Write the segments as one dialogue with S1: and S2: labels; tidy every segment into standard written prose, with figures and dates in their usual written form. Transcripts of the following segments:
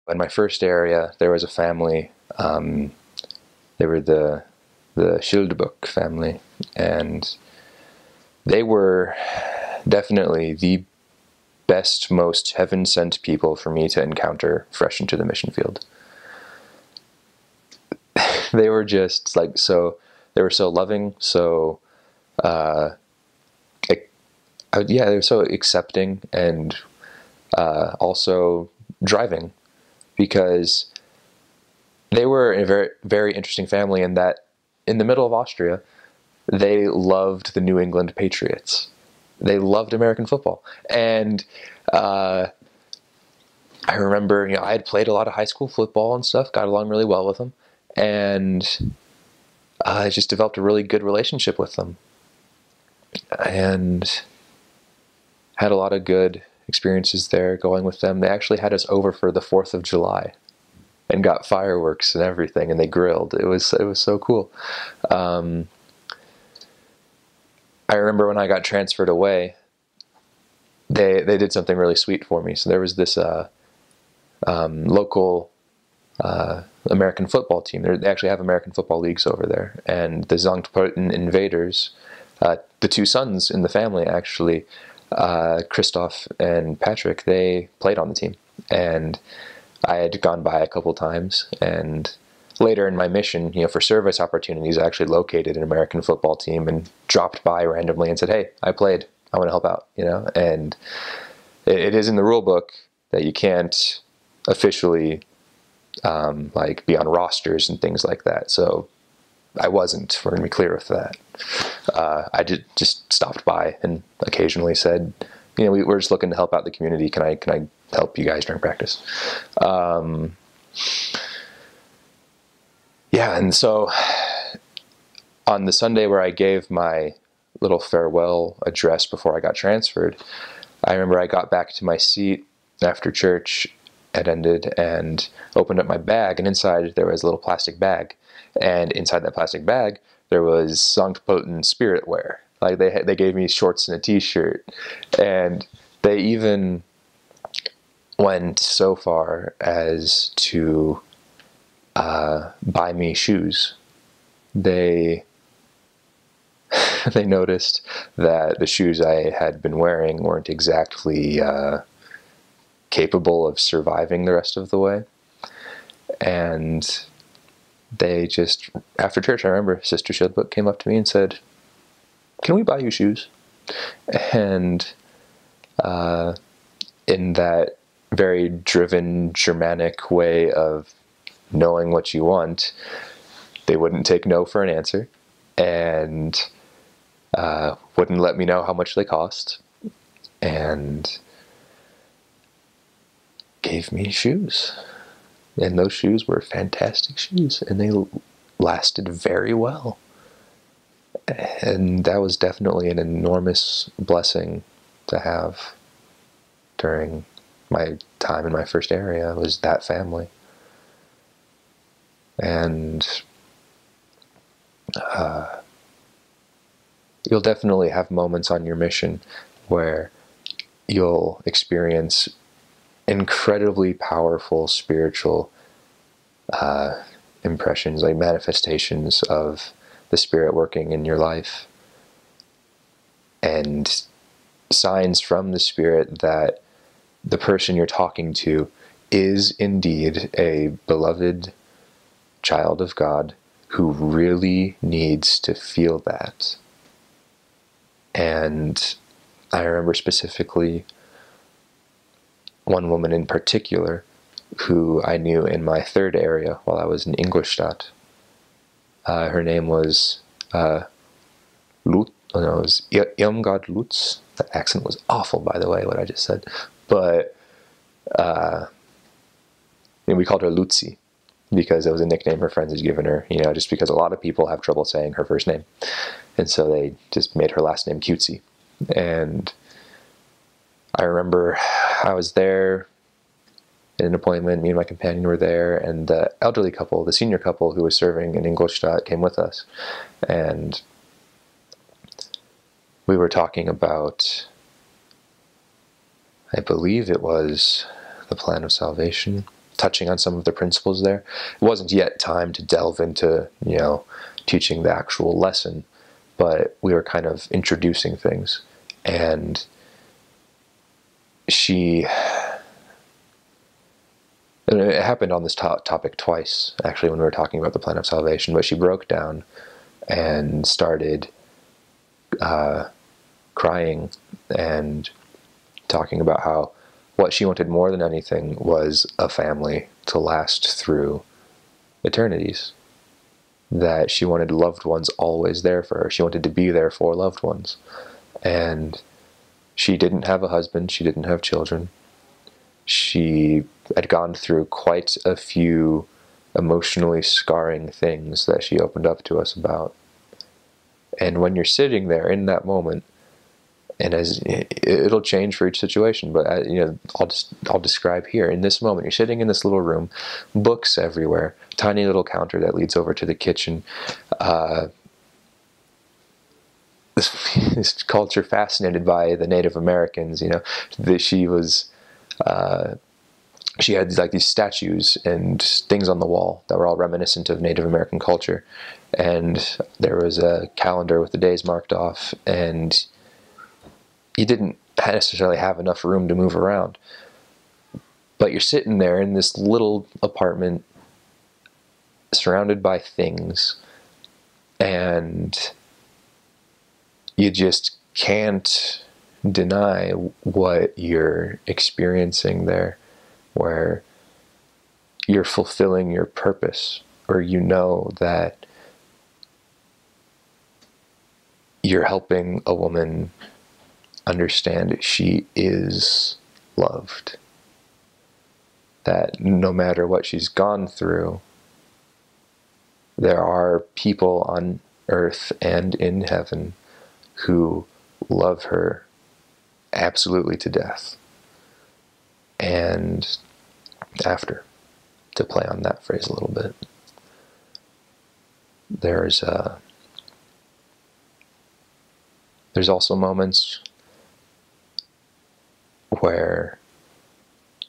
S1: In my first area, there was a family. They were the Schildbuck family, and they were definitely the best, most heaven-sent people for me to encounter fresh into the mission field. They were just like so. They were so loving, so yeah, they were so accepting, and also driving, because they were a very, very interesting family in that in the middle of Austria, they loved the New England Patriots. They loved American football. And I remember, I had played a lot of high school football and stuff, got along really well with them. And I just developed a really good relationship with them. And had a lot of good experiences there going with them. They actually had us over for the 4th of July and got fireworks and everything, and they grilled. It was so cool. I remember when I got transferred away, they did something really sweet for me. So there was this local American football team. They actually have American football leagues over there, and the Sankt Pölten Invaders, the two sons in the family actually, Christoph and Patrick, they played on the team, and I had gone by a couple times, and later in my mission, for service opportunities, I actually located an American football team and dropped by randomly and said, "Hey, I played. I want to help out." And it is in the rule book that you can't officially like be on rosters and things like that. So I wasn't. We're gonna be clear with that. I just stopped by and occasionally said, we're just looking to help out the community. Can I help you guys during practice? Yeah, and so on the Sunday where I gave my little farewell address before I got transferred, I remember I got back to my seat after church had ended and opened up my bag, and inside there was a little plastic bag, and inside that plastic bag there was Sankt Pölten spirit wear. Like they gave me shorts and a t-shirt, and they even went so far as to buy me shoes. They noticed that the shoes I had been wearing weren't exactly capable of surviving the rest of the way, and they just, after church, I remember Sister Schildbuck came up to me and said, "Can we buy you shoes?" And in that very driven Germanic way of knowing what you want, they wouldn't take no for an answer, and wouldn't let me know how much they cost, and gave me shoes. And those shoes were fantastic shoes, and they lasted very well. And that was definitely an enormous blessing to have during my time in my first area, was that family. And you'll definitely have moments on your mission where you'll experience incredibly powerful spiritual impressions, like manifestations of the Spirit working in your life, and signs from the Spirit that the person you're talking to is indeed a beloved child of God who really needs to feel that. And I remember specifically one woman in particular who I knew in my third area while I was in Ingolstadt. Her name was Irmgard Lutz. That accent was awful, by the way, what I just said. But we called her Lutzi because it was a nickname her friends had given her, just because a lot of people have trouble saying her first name. And so they just made her last name Cutesy. And I remember I was there in an appointment, me and my companion were there, and the elderly couple, the senior couple who was serving in Ingolstadt, came with us. And we were talking about, I believe it was the plan of salvation, touching on some of the principles there. It wasn't yet time to delve into, teaching the actual lesson, but we were kind of introducing things. And it happened on this topic twice, actually, when we were talking about the plan of salvation, but she broke down and started crying and talking about how what she wanted more than anything was a family to last through eternities. That she wanted loved ones always there for her. She wanted to be there for loved ones. And she didn't have a husband. She didn't have children. She had gone through quite a few emotionally scarring things that she opened up to us about. And when you're sitting there in that moment, and as it'll change for each situation, but I'll describe here. In this moment, you're sitting in this little room, books everywhere, tiny little counter that leads over to the kitchen. This culture fascinated by the Native Americans. She had like these statues and things on the wall that were all reminiscent of Native American culture, and there was a calendar with the days marked off, and you didn't necessarily have enough room to move around. But you're sitting there in this little apartment surrounded by things, and you just can't deny what you're experiencing there, where you're fulfilling your purpose, or that you're helping a woman understand she is loved. That no matter what she's gone through, there are people on earth and in heaven who love her absolutely to death. And after, to play on that phrase a little bit, there's also moments where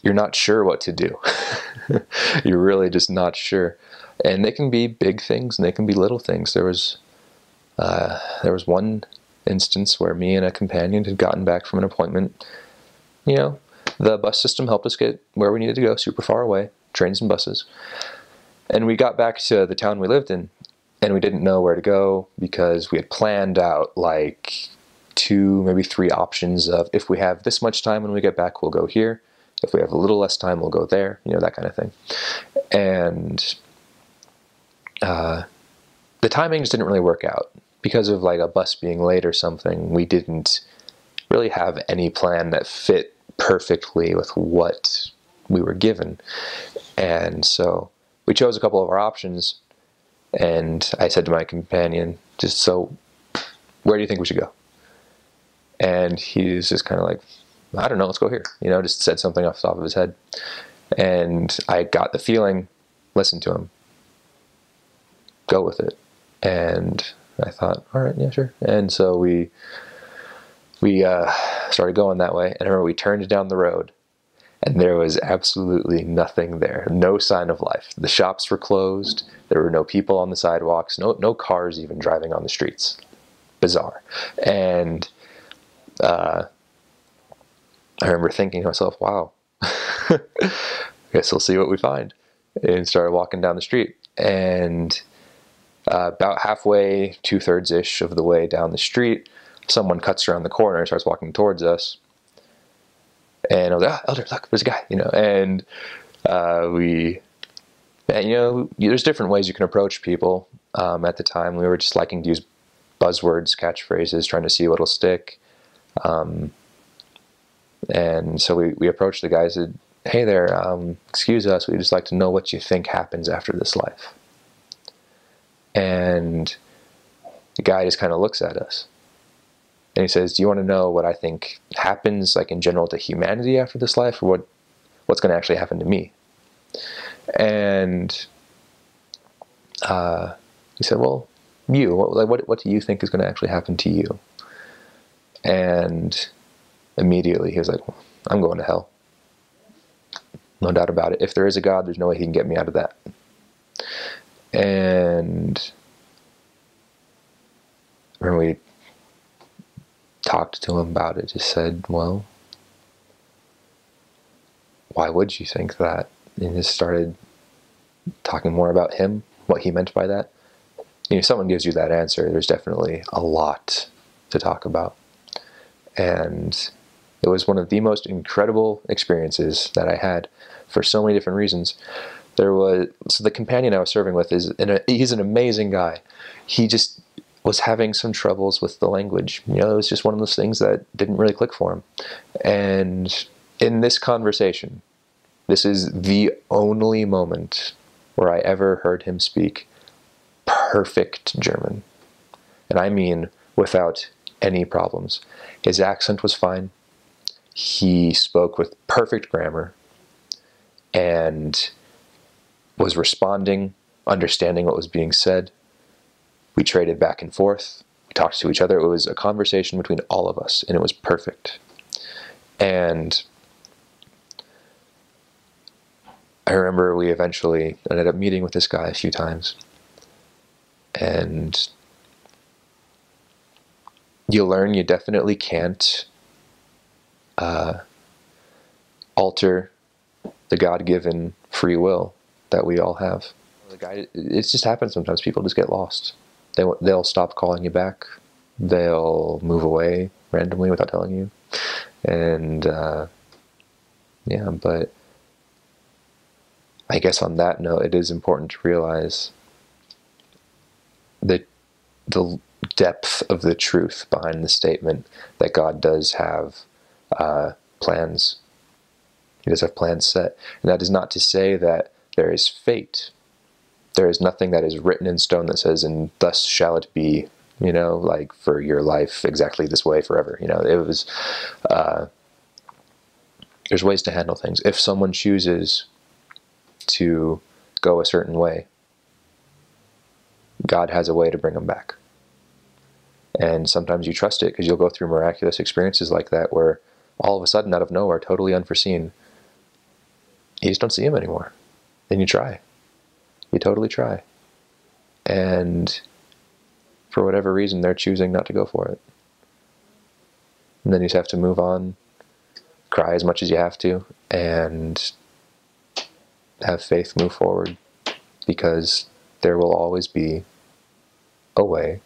S1: you're not sure what to do. You're really just not sure. And they can be big things and they can be little things. There was one instance where me and a companion had gotten back from an appointment. The bus system helped us get where we needed to go, super far away, trains and buses. And we got back to the town we lived in, and we didn't know where to go because we had planned out like 2, maybe 3 options of, if we have this much time when we get back, we'll go here. If we have a little less time, we'll go there, that kind of thing. And the timings didn't really work out. Because of like a bus being late or something, we didn't really have any plan that fit perfectly with what we were given. And so we chose a couple of our options, and I said to my companion, where do you think we should go? And he's just kind of like, I don't know, let's go here. Just said something off the top of his head. And I got the feeling, listen to him, go with it. And I thought, all right, yeah, sure. And so we started going that way. And I remember we turned down the road, and there was absolutely nothing there. No sign of life. The shops were closed. There were no people on the sidewalks. No cars even driving on the streets. Bizarre. And I remember thinking to myself, wow, guess we'll see what we find. And started walking down the street. And about halfway, 2/3-ish of the way down the street, someone cuts around the corner and starts walking towards us. And I was like, Elder, look, there's a guy, And there's different ways you can approach people. At the time, we were just liking to use buzzwords, catchphrases, trying to see what'll stick. And so we approached the guy and said, hey there, excuse us, we'd just like to know what you think happens after this life. And the guy just kind of looks at us. And he says, do you want to know what I think happens, like in general, to humanity after this life, or what's going to actually happen to me? And he said, well, you, what do you think is going to actually happen to you? And immediately he was like, well, I'm going to hell. No doubt about it. If there is a God, there's no way he can get me out of that. And when we talked to him about it, just said, well, why would you think that? And just started talking more about him, what he meant by that. If someone gives you that answer, there's definitely a lot to talk about. And it was one of the most incredible experiences that I had for so many different reasons. So the companion I was serving with he's an amazing guy. He just was having some troubles with the language. It was just one of those things that didn't really click for him. And in this conversation, this is the only moment where I ever heard him speak perfect German. And I mean without any problems. His accent was fine. He spoke with perfect grammar and was responding, understanding what was being said. We traded back and forth. We talked to each other. It was a conversation between all of us, and it was perfect. And I remember we eventually ended up meeting with this guy a few times. And you learn you definitely can't alter the God-given free will that we all have. It just happens sometimes. People just get lost. They'll stop calling you back. They'll move away randomly without telling you. And yeah, but I guess on that note, it is important to realize that the depth of the truth behind the statement that God does have plans. He does have plans set. And that is not to say that there is fate. There is nothing that is written in stone that says, and thus shall it be, like for your life exactly this way forever. It was, there's ways to handle things. If someone chooses to go a certain way, God has a way to bring them back. And sometimes you trust it because you'll go through miraculous experiences like that where all of a sudden, out of nowhere, totally unforeseen, you just don't see him anymore. Then you try. You totally try. And for whatever reason, they're choosing not to go for it. And then you just have to move on, cry as much as you have to, and have faith move forward, because there will always be a way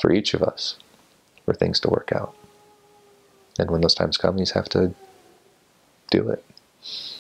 S1: for each of us for things to work out. And when those times come, you just have to do it.